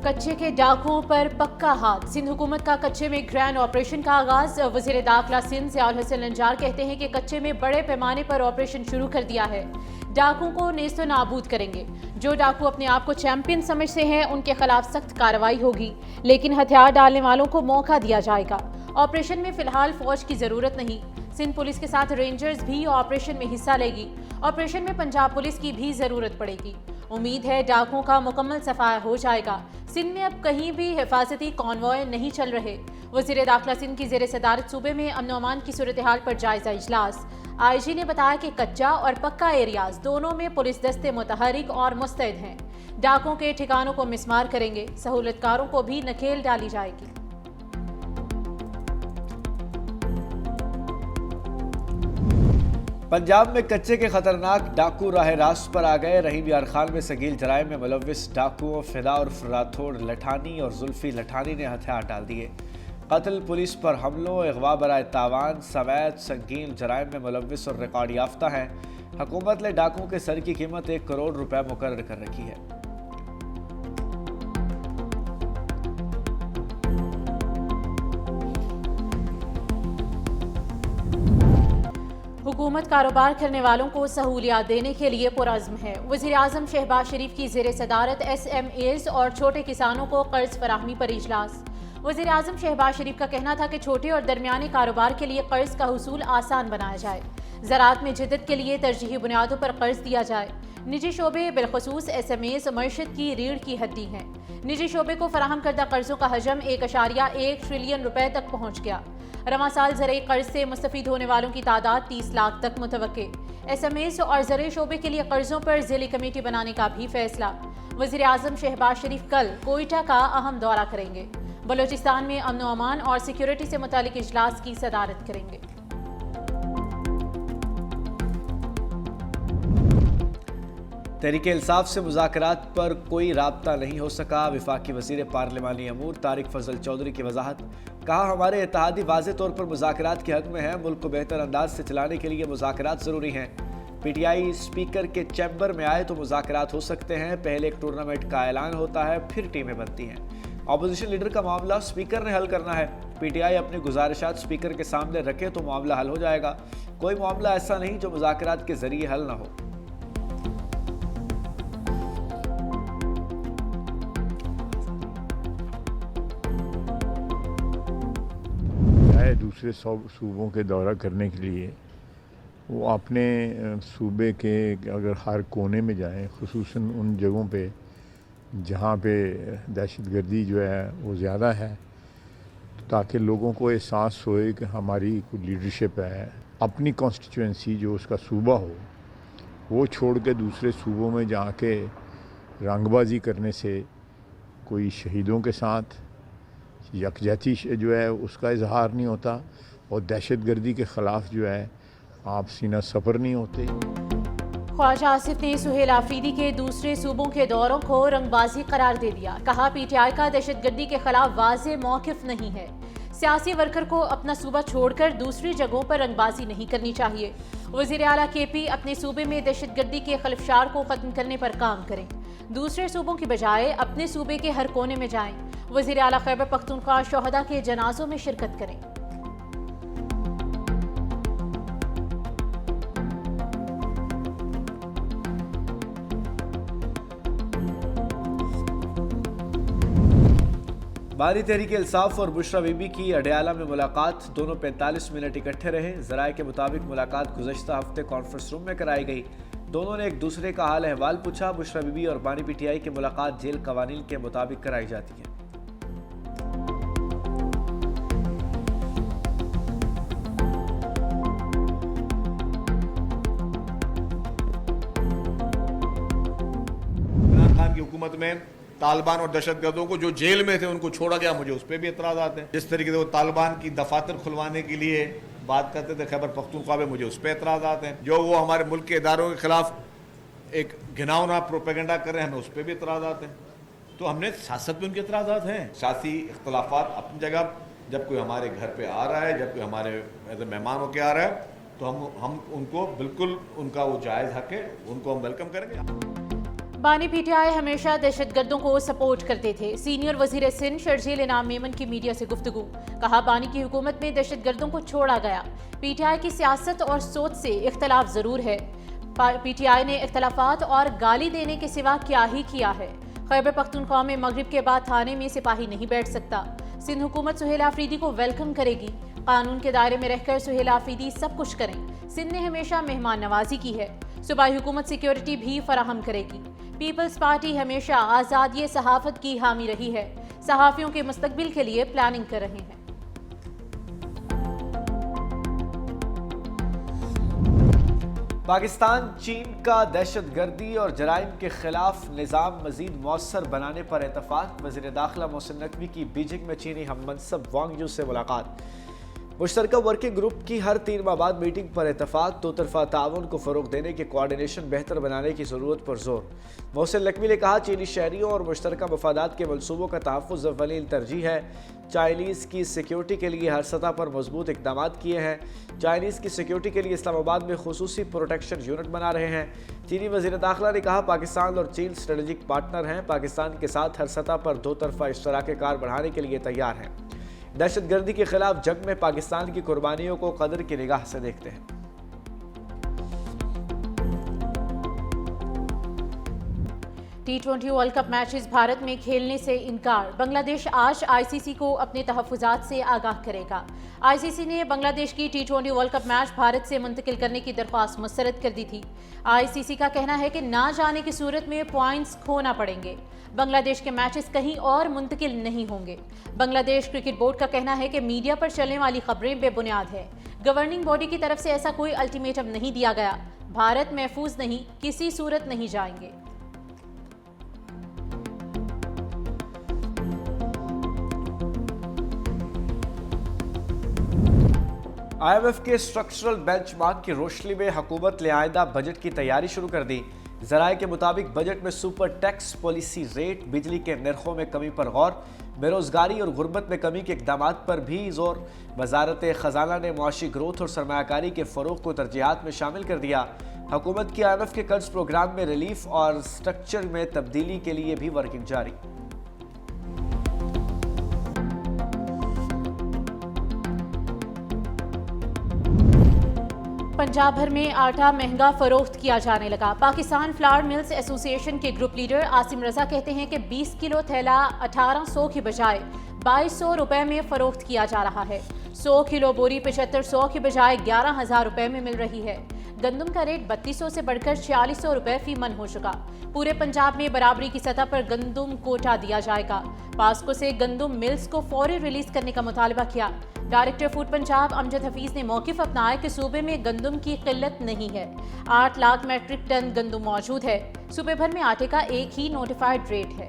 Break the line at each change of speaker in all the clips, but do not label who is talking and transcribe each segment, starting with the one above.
कच्चे के डाकुओं पर पक्का हाथ। सिंध हुकूमत का कच्चे में ग्रैंड ऑपरेशन का आगाज। वजीर दाखिला सिंध ज़ियाउल हसन नंजार कहते हैं कि कच्चे में बड़े पैमाने पर ऑपरेशन शुरू कर दिया है। डाकुओं को नेस्तो नाबूद करेंगे। जो डाकू अपने आप को चैंपियन समझते हैं उनके खिलाफ सख्त कार्रवाई होगी, लेकिन हथियार डालने वालों को मौका दिया जाएगा। ऑपरेशन में फिलहाल फौज की जरूरत नहीं। सिंध पुलिस के साथ रेंजर्स भी ऑपरेशन में हिस्सा लेगी। ऑपरेशन में पंजाब पुलिस की भी जरूरत पड़ेगी। उम्मीद है डाकुओं का मुकम्मल सफाया हो जाएगा। सिंध में अब कहीं भी हिफाजती कॉन्वॉय नहीं चल रहे। वज़ीर दाखिला सिंध की ज़ेर सदारत सूबे में अमन अमान की सूरत हाल पर जायजा इजलास। IG ने बताया कि कच्चा और पक्का एरियाज दोनों में पुलिस दस्ते मुतहरिक और मुस्तैद हैं। डाकुओं के ठिकानों को मिसमार करेंगे। सहूलतकारों को भी नकेल डाली जाएगी।
पंजाब में कच्चे के खतरनाक डाकू राह रास्त पर आ गए। रहीम यार खान में संगीन जराइम में मुलव्विस डाकुओं फिदा और राठौड़ लठानी और जुल्फी लठानी ने हथियार डाल दिए। कत्ल, पुलिस पर हमलों, अगवा बराए तावान समेत संगीन जराइम में मुलव्विस और रिकॉर्ड याफ्ता हैं। हुकूमत ने डाकुओं के सर की कीमत 1 करोड़ रुपए मुकर्रर कर रखी है।
हुकूमत कारोबार करने वालों को सहूलियात देने के लिए पुरअज़्म है। वज़ीर आज़म शहबाज शरीफ की ज़ेर सदारत SMAs और छोटे किसानों को कर्ज फराहमी पर इजलास। वज़ीर आज़म शहबाज शरीफ का कहना था कि छोटे और दरमियाने कारोबार के लिए कर्ज का हुसूल आसान बनाया जाए। ज़राअत में जिद्दत के लिए तरजीही बुनियादों पर कर्ज दिया जाए। निजी शोबे बिलखसूस SMAs मईशत की रीढ़ की हड्डी हैं। निजी शोबे को फराहम करदा कर्जों का हजम 1.1 ट्रिलियन रुपए तक पहुँच गया। रवां साल ज़राई कर्ज से मुस्तफ़ीद होने वालों की तादाद 30 लाख तक मुतवक्के। SMAs और ज़राई शोबे के लिए कर्जों पर ज़िली कमेटी बनाने का भी फैसला। वज़ीर आज़म शहबाज शरीफ कल कोयटा का अहम दौरा करेंगे। बलोचिस्तान में अमन अमान और सिक्योरिटी से मुतालिक इजलास की सदारत करेंगे।
तहरीक इंसाफ से मुज़ाकरात पर कोई राब्ता नहीं हो सका। वफाकी वज़ीर पार्लिमानी अमूर तारिक फजल चौधरी की वजाहत। कहा, हमारे इत्तेहादी वाज़े तौर पर मुज़ाकरात के हक़ में है। मुल्क को बेहतर अंदाज से चलाने के लिए मुज़ाकरात ज़रूरी हैं। PTI स्पीकर के चैम्बर में आए तो मुज़ाकरात हो सकते हैं। पहले एक टूर्नामेंट का ऐलान होता है, फिर टीमें बनती हैं। अपोजिशन लीडर का मामला स्पीकर ने हल करना है। PTI अपनी गुजारिशात स्पीकर के सामने रखे तो मामला हल हो जाएगा। कोई मामला ऐसा नहीं जो मुज़ाकरात के ज़रिए हल ना हो।
दूसरे सूबों के दौरा करने के लिए वो अपने सूबे के अगर हर कोने में जाएं, खुसूसन उन जगहों पे जहाँ पे दहशतगर्दी जो है वो ज़्यादा है, ताकि लोगों को एहसास होए कि हमारी कोई लीडरशिप है। अपनी कॉन्स्टिट्यूंसी जो उसका सूबा हो वो छोड़ के दूसरे सूबों में जाके रंगबाजी करने से कोई शहीदों के साथ यकजहती जो है उसका इजहार नहीं होता और दहशतगर्दी के ख़िलाफ़ जो है आप सीना सफ़र नहीं होते।
ख्वाजा आसिफ ने सुहेल आफरीदी के दूसरे सूबों के दौरों को रंगबाजी करार दे दिया। कहा, PTI का दहशतगर्दी के खिलाफ वाज़ेह मौक़िफ़ नहीं है। सियासी वर्कर को अपना सूबा छोड़कर दूसरी जगहों पर रंगबाजी नहीं करनी चाहिए। वज़ीर आला KP अपने सूबे में दहशतगर्दी के खलफशार को ख़त्म करने पर काम करें। दूसरे सूबों की बजाय अपने सूबे के हर कोने में जाएं। वज़ीर आला खैबर पख्तूनख्वा शोहदा के जनाजों में शिरकत करें।
बानी तहरीक इंसाफ और बुशरा बीबी की अडयाला में मुलाकात। दोनों 45 मिनट इकट्ठे रहे। ज़राए के मुताबिक मुलाकात गुज़श्ता हफ्ते कॉन्फ्रेंस रूम में कराई गई। दोनों ने एक दूसरे का हाल अहवाल पूछा। बुशरा बीबी और बानी PTI की मुलाकात जेल कवानीन के मुताबिक कराई जाती है।
इमरान खान की हुकूमत में तालिबान और दहशतगर्दों को जो जेल में थे उनको छोड़ा गया, मुझे उस पर भी एतराज़ात हैं। जिस तरीके से वो तालिबान की दफातर खुलवाने के लिए बात करते थे खैबर पख्तूनख्वा में, मुझे उस पर एतराज़ात हैं। जो वो हमारे मुल्क के इदारों के खिलाफ एक घिनौना प्रोपेगेंडा कर रहे हैं, हमें उस पर भी एतराज़ात हैं। तो हमने सियासत में उनके एतराज़ात हैं। सियासी इख्तलाफात अपनी जगह, जब कोई हमारे घर पर आ रहा है, जब कोई हमारे एज ए मेहमान होकर आ रहा है तो हम उनको बिल्कुल उनका वो जायज़ हक है, उनको हम वेलकम करेंगे।
बानी पीटीआई हमेशा दहशतगर्दों को सपोर्ट करते थे। सीनियर वजीर सिंध शर्जील इनाम मेमन की मीडिया से गुफ्तगू। कहा, बानी की हुकूमत में दहशतगर्दों को छोड़ा गया। पीटीआई की सियासत और सोच से इख्तलाफ जरूर है। पीटीआई ने इख्तलाफात और गाली देने के सिवा क्या ही किया है। खैबर पख्तूनख्वा में मगरिब के बाद थाने में सिपाही नहीं बैठ सकता। सिंध हुकूमत सुहेल आफरीदी को वेलकम करेगी। कानून के दायरे में रहकर सुहेल आफरीदी सब कुछ करें। सिंध ने हमेशा मेहमान नवाजी की है। सूबाई हुकूमत सिक्योरिटी भी फराहम करेगी। पीपल्स पार्टी हमेशा आज़ादी सहाफत की हामी रही है। सहाफ़ियों के मुस्तकबिल के लिए प्लानिंग कर रहे हैं।
पाकिस्तान चीन का दहशतगर्दी और जराइम के खिलाफ निज़ाम मजीद मौसर बनाने पर इतफाक। वज़ीर दाखिला मोहसिन नकवी की बीजिंग में चीनी हम मनसब वांग यू से मुलाकात। मुश्तरका वर्किंग ग्रुप की हर 3 माह बाद मीटिंग पर इतफाक। दो तरफा ताउन को फ़रोग देने के कोऑर्डिनेशन बेहतर बनाने की ज़रूरत पर जोर। मोहसिन नकवी ने कहा, चीनी शहरियों और मुश्तरका मफादात के मनसूबों का तहफ़्फ़ुज़ अव्वलीन तरजीह है। चाइनीज़ की सिक्योरिटी के लिए हर सतह पर मजबूत इक़दाम किए हैं। चाइनीज़ की सिक्योरिटी के लिए इस्लामाबाद में खुसूसी प्रोटेक्शन यूनिट बना रहे हैं। चीनी वज़ीर दाखिला ने कहा, पाकिस्तान और चीन स्ट्रेटजिक पार्टनर हैं। पाकिस्तान के साथ हर सतह पर दो तरफा इश्तराक कार बढ़ाने के लिए तैयार हैं। दहशतगर्दी के खिलाफ जंग में पाकिस्तान की कुर्बानियों को कदर की निगाह से देखते हैं।
T20 world cup matches Bharat में खेलने से इनकार। बांग्लादेश आज आईसीसी को अपने तहफ़्फ़ुज़ात से आगाह करेगा। आईसीसी ने बांग्लादेश की T20 world cup match Bharat से मुंतकिल करने की दरख्वास्त मुस्तरद कर दी थी। आईसीसी का कहना है कि ना जाने की सूरत में पॉइंट्स खोना पड़ेंगे। बांग्लादेश के मैचेस कहीं और मुंतकिल नहीं होंगे। बांग्लादेश क्रिकेट बोर्ड का कहना है कि मीडिया पर चलने वाली खबरें बेबुनियाद है। गवर्निंग बॉडी की तरफ से ऐसा कोई अल्टीमेटम नहीं दिया गया। भारत महफूज नहीं, किसी सूरत नहीं जाएंगे।
IMF के स्ट्रक्चरल बेंचमार्क की रोशनी में हुकूमत ने आइंदा बजट की तैयारी शुरू कर दी। ज़राए के मुताबिक बजट में सुपर टैक्स पॉलिसी रेट, बिजली के निर्खों में कमी पर गौर, बेरोजगारी और गुर्बत में कमी के इक़दामात पर भी जोर। वजारत ख़जाना ने मुआशी ग्रोथ और सरमायाकारी के फ़रोग़ को तरजीहात में शामिल कर दिया। हुकूमत की IMF के कर्ज प्रोग्राम में रिलीफ और स्ट्रक्चर में तब्दीली के लिए भी वर्किंग जारी।
पंजाब भर में आटा महंगा फरोख्त किया जाने लगा। पाकिस्तान फ्लावर मिल्स एसोसिएशन के ग्रुप लीडर आसिम रजा कहते हैं कि 20 किलो थैला 1800 की बजाय 2200 रुपए में फरोख्त किया जा रहा है। 100 किलो बोरी 7500 की बजाय 11,000 रुपए में मिल रही है। गंदम का रेट 3200 से बढ़कर 4600 रुपए फी मन हो चुका। पूरे पंजाब में बराबरी की सतह पर गंदम कोटा दिया जाएगा। पास्को से गंदम मिल्स को फौरी रिलीज करने का मुतालबा किया। डायरेक्टर फूड पंजाब अमजद हफीज ने मौकिफ अपनाया कि सूबे में गंदम की किल्लत नहीं है। 8 लाख मैट्रिक टन गंदम मौजूद है। सूबे भर में आटे का एक ही नोटिफाइड रेट है।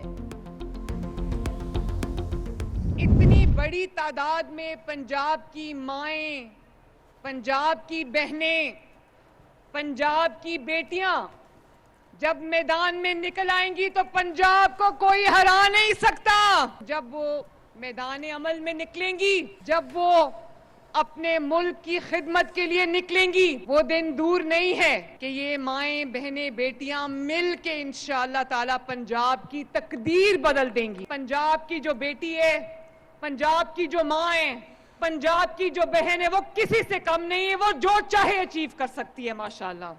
इतनी बड़ी तादाद में पंजाब की माएं, पंजाब की बहनें, पंजाब की बेटियां जब मैदान में निकल आएंगी तो पंजाब को कोई हरा नहीं सकता। जब वो मैदान अमल में निकलेंगी, जब वो अपने मुल्क की खिदमत के लिए निकलेंगी, वो दिन दूर नहीं है कि ये माएं, बहनें, बेटियां मिल के इंशाअल्लाह ताला पंजाब की तकदीर बदल देंगी। पंजाब की जो बेटी है, पंजाब की जो माँ है, पंजाब की जो बहन है, वो किसी से कम नहीं है। वो जो चाहे अचीव कर सकती है माशाअल्लाह।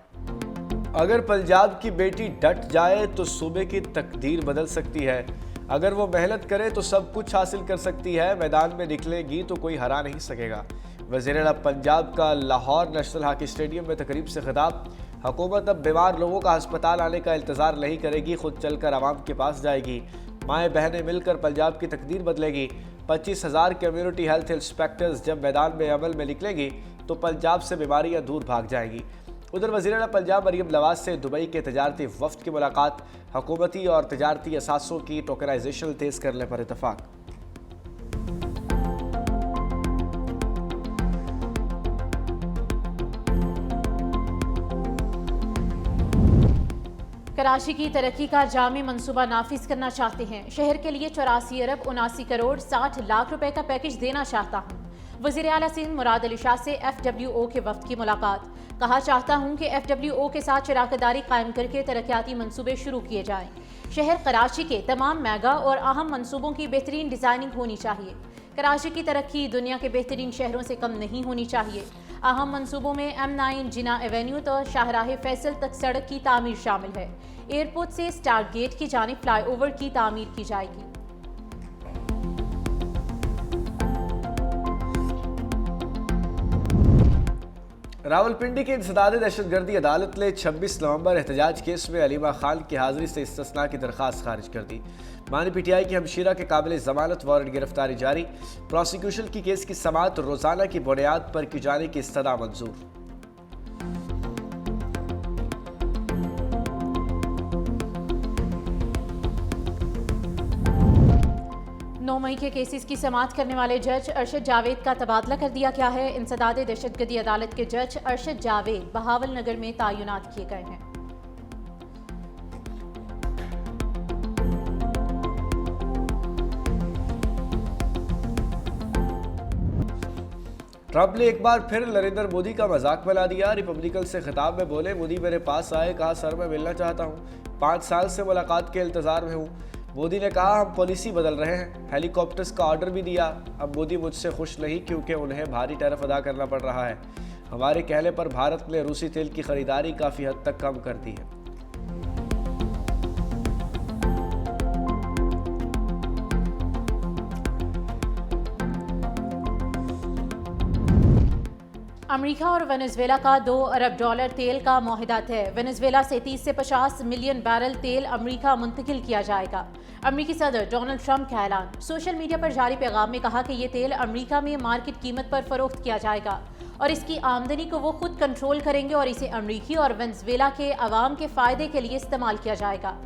अगर पंजाब की बेटी डट जाए तो सूबे की तकदीर बदल सकती है। अगर वो मेहनत करे तो सब कुछ हासिल कर सकती है। मैदान में निकलेगी तो कोई हरा नहीं सकेगा। वज़ीर आला पंजाब का लाहौर नेशनल हॉकी स्टेडियम में तकरीब से खिताब। हुकूमत अब बीमार लोगों का अस्पताल आने का इंतज़ार नहीं करेगी, खुद चलकर आवाम के पास जाएगी। माएँ बहनें मिलकर पंजाब की तकदीर बदलेगी। 25,000 कम्युनिटी हेल्थ इंस्पेक्टर्स जब मैदान में अमल में निकलेंगी तो पंजाब से बीमारियां दूर भाग जाएंगी। उधर वज़ीर आला पंजाब मरियम नवाज से दुबई के तजारती वफ्द की मुलाकात। हुकूमती और तजारती असासों की टोकनाइजेशन तेज़ करने पर इतफाक।
कराची की तरक्की का जामी मंसूबा नाफिज करना चाहते हैं। शहर के लिए 84 अरब 79 करोड़ 60 लाख रुपए का पैकेज देना चाहता हूँ। वज़ीर आला सिंध मुराद अली शाह से FWO के वफ्द की मुलाकात। कहा, चाहता हूँ कि FWO के साथ शराकतदारी कायम करके तरक्याती मंसूबे शुरू किए जाएँ। शहर कराची के तमाम मेगा और अहम मंसूबों की बेहतरीन डिज़ाइनिंग होनी चाहिए। कराची की तरक्की दुनिया के बेहतरीन शहरों से कम नहीं होनी चाहिए। अहम मंसूबों में M9 जिना एवेन्यू तो शाहराह फैसल तक सड़क की तामीर शामिल है। एयरपोर्ट से स्टार गेट की जानिब फ्लाईओवर की तामीर की जाएगी।
रावलपिंडी की इंसदाद दहशतगर्दी अदालत ने 26 नवंबर एहतजाज केस में अलीमा खान की हाजिरी से इस्तिस्ना की दरख्वास्त खारिज कर दी। मानी PTI की हमशीरा के काबिल जमानत वारंट गिरफ्तारी जारी। प्रोसिक्यूशन की केस की समाअत रोजाना की बुनियाद पर की जाने की इस्तदा मंजूर।
9 मई के केसेस की समाअत करने वाले जज अरशद जावेद का तबादला कर दिया गया है। इंसदाद दहशतगर्दी अदालत के जज अरशद जावेद बहावल नगर में तैनात किए गए हैं।
ट्रंप ने एक बार फिर नरेंद्र मोदी का मजाक बना दिया। रिपब्लिकन से खिताब में बोले, मोदी मेरे पास आए, कहा सर मैं मिलना चाहता हूँ, 5 साल से मुलाकात के इंतजार में हूँ। मोदी ने कहा हम पॉलिसी बदल रहे हैं, हेलीकॉप्टर्स का ऑर्डर भी दिया। अब मोदी मुझसे खुश नहीं क्योंकि उन्हें भारी टैरिफ अदा करना पड़ रहा है। हमारे कहने पर भारत ने रूसी तेल की खरीदारी काफ़ी हद तक कम कर दी है।
अमेरिका और वेनेजुएला का $2 अरब तेल का मुआहदा तय। वेनेजुएला से 30 से 50 मिलियन बैरल तेल अमेरिका मुंतकिल किया जाएगा। अमेरिकी सदर डोनाल्ड ट्रंप का ऐलान। सोशल मीडिया पर जारी पैगाम में कहा कि ये तेल अमेरिका में मार्केट कीमत पर फरोख्त किया जाएगा और इसकी आमदनी को वो खुद कंट्रोल करेंगे और इसे अमेरिकी और वेनेजुएला के अवाम के फायदे के लिए इस्तेमाल किया जाएगा।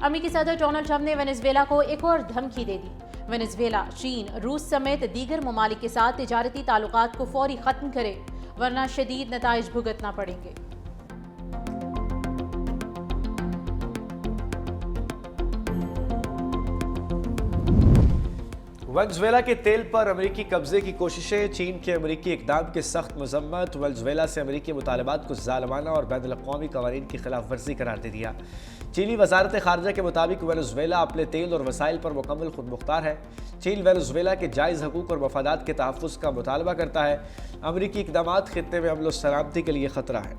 अमेरिकी सदर डोनाल्ड ट्रंप ने वेनेजुएला को एक और धमकी दे दी। वेनेजुएला, चीन, रूस समेत दीगर ममालिक के साथ तिजारती ताल्लुकात को फौरी खत्म करे वरना शदीद नताइज भुगतना पड़ेंगे।
वेनेजुएला के तेल पर अमेरिकी कब्जे की कोशिशें, चीन के अमेरिकी इकदाम की सख्त मजम्मत। वेनेजुएला से अमेरिकी मुतालबात को ज़ालिमाना और बैनुल-अक़वामी क़वानीन की खिलाफ वर्जी करार दे दिया। चीनी वजारत खारजा के मुताबिक वेनेजुएला अपने तेल और वसाइल पर मुकम्मल खुद मुख्तार है। चीन वेनेजुएला के जायज़ हकूक़ और मफादात के तहफ़्फ़ुज़ का मुतालबा करता है। अमेरिकी इक़दामात ख़ित्ते में अमन और सलामती के लिए ख़तरा है।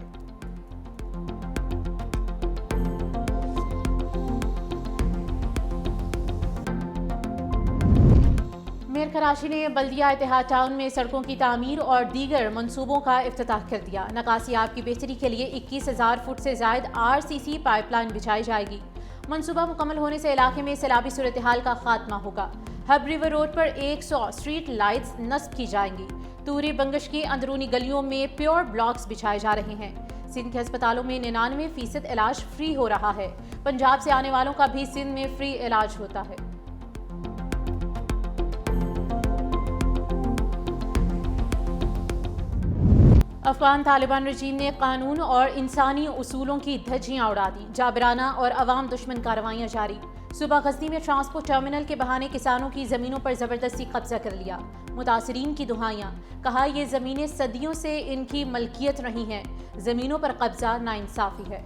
मेयर कराची ने बल्दिया इत्तेहाद टाउन में सड़कों की तामीर और दीगर मंसूबों का इफ्तिताह कर दिया। नकासियाब की बेहतरी के लिए 21,000 फुट से ज़ायद RCC पाइपलाइन बिछाई जाएगी। मंसूबा मुकम्मल होने से इलाके में सैलाबी सूरत हाल का खात्मा होगा। हब रिवर रोड पर 100 स्ट्रीट लाइट्स नस्ब की जाएंगी। तूरी बंगश की अंदरूनी गलियों में प्योर ब्लॉक्स बिछाए जा रहे हैं। सिंध के अस्पतालों में 99% इलाज फ्री हो रहा है। पंजाब से आने वालों का भी सिंध में फ्री इलाज होता है। अफगान तालिबान रजीम ने कानून और इंसानी उसूलों की धज्जियां उड़ा दी। जाबराना और अवाम दुश्मन कार्रवाइयां जारी। सुबह गजनी में ट्रांसपोर्ट टर्मिनल के बहाने किसानों की ज़मीनों पर ज़बरदस्ती कब्जा कर लिया। मुतासरीन की दुहाइयां। कहा ये ज़मीनें सदियों से इनकी मलकियत रही हैं। ज़मीनों पर कब्जा नाइंसाफ़ी है।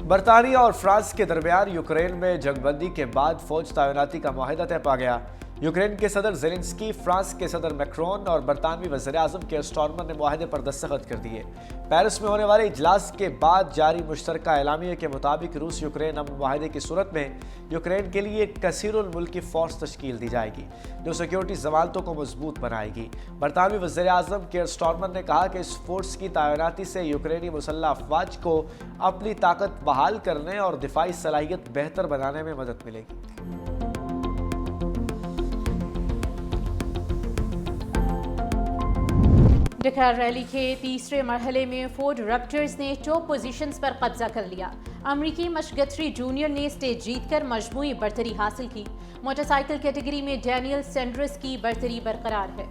बरतानिया और फ्रांस के दरमियान यूक्रेन में जंगबंदी के बाद फौज तैनाती का मुआहदा तय पा गया। यूक्रेन के सदर ज़ेलेंस्की, फ्रांस के सदर मैक्रोन और बरतानवी वज़ीर-ए-आज़म केयर स्टारमर ने मुआहदे पर दस्तखत कर दिए। पेरिस में होने वाले इजलास के बाद जारी मुश्तरका एलामिया के मुताबिक रूस यूक्रेन अमन मुआहदे की सूरत में यूक्रेन के लिए कसीरुल मुल्की फ़ोर्स तश्कील दी जाएगी जो सिक्योरिटी ज़मानतों को मजबूत बनाएगी। बरतानवी वज़ीर-ए-आज़म केयर स्टारमर ने कहा कि इस फोर्स की तैनाती से यूक्रेनी मुसल्लह अफवाज को अपनी ताकत बहाल करने और दिफाई सलाहियत बेहतर बनाने में मदद मिलेगी।
डकार रैली के तीसरे मरहले में फोर्ड रैप्टर्स ने टॉप पोजीशंस पर कब्जा कर लिया। अमरीकी मशगथरी जूनियर ने स्टेज जीतकर मजमूई बरतरी हासिल की। मोटरसाइकिल कैटेगरी में डैनियल सैंड्रस की बरतरी बरकरार है।